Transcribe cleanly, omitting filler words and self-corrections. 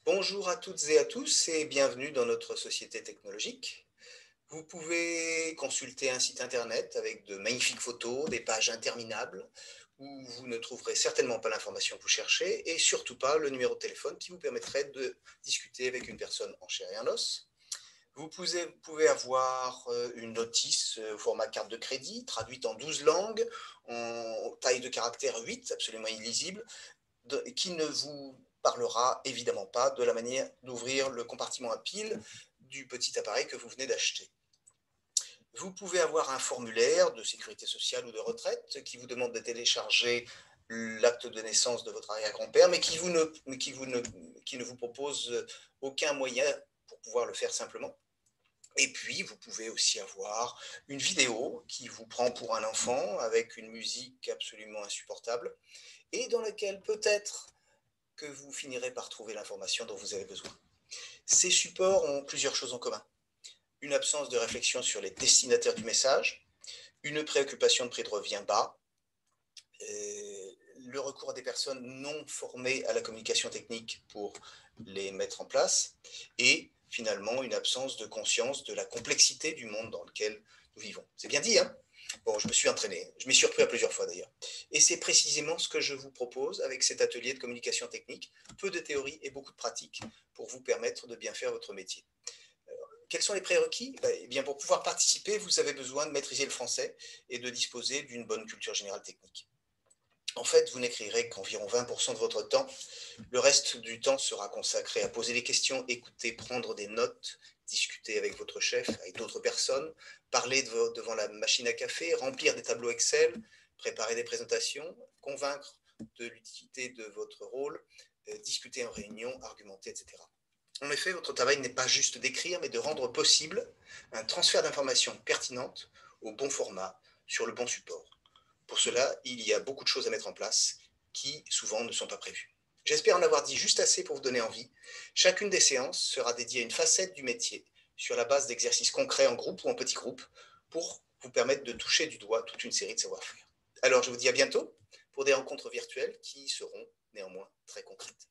Bonjour à toutes et à tous et bienvenue dans notre société technologique. Vous pouvez consulter un site internet avec de magnifiques photos, des pages interminables, où vous ne trouverez certainement pas l'information que vous cherchez et surtout pas le numéro de téléphone qui vous permettrait de discuter avec une personne en chair et en os. Vous pouvez avoir une notice au format carte de crédit, traduite en 12 langues, en taille de caractère 8, absolument illisible, qui ne vous parlera évidemment pas de la manière d'ouvrir le compartiment à pile du petit appareil que vous venez d'acheter. Vous pouvez avoir un formulaire de sécurité sociale ou de retraite qui vous demande de télécharger l'acte de naissance de votre arrière-grand-père, mais qui ne vous propose aucun moyen pour pouvoir le faire simplement. Et puis, vous pouvez aussi avoir une vidéo qui vous prend pour un enfant avec une musique absolument insupportable et dans laquelle peut-être que vous finirez par trouver l'information dont vous avez besoin. Ces supports ont plusieurs choses en commun. Une absence de réflexion sur les destinataires du message, une préoccupation de prix de revient bas, le recours à des personnes non formées à la communication technique pour les mettre en place, et finalement une absence de conscience de la complexité du monde dans lequel nous vivons. C'est bien dit, hein? Bon, je me suis entraîné, je m'y suis repris à plusieurs fois d'ailleurs. Et c'est précisément ce que je vous propose avec cet atelier de communication technique, peu de théorie et beaucoup de pratique pour vous permettre de bien faire votre métier. Quels sont les prérequis? Eh bien, pour pouvoir participer, vous avez besoin de maîtriser le français et de disposer d'une bonne culture générale technique. En fait, vous n'écrirez qu'environ 20% de votre temps. Le reste du temps sera consacré à poser des questions, écouter, prendre des notes, discuter avec votre chef, avec d'autres personnes, parler devant la machine à café, remplir des tableaux Excel, préparer des présentations, convaincre de l'utilité de votre rôle, discuter en réunion, argumenter, etc. En effet, votre travail n'est pas juste d'écrire, mais de rendre possible un transfert d'informations pertinentes au bon format, sur le bon support. Pour cela, il y a beaucoup de choses à mettre en place qui, souvent, ne sont pas prévues. J'espère en avoir dit juste assez pour vous donner envie. Chacune des séances sera dédiée à une facette du métier, sur la base d'exercices concrets en groupe ou en petits groupes, pour vous permettre de toucher du doigt toute une série de savoir-faire. Alors, je vous dis à bientôt pour des rencontres virtuelles qui seront néanmoins très concrètes.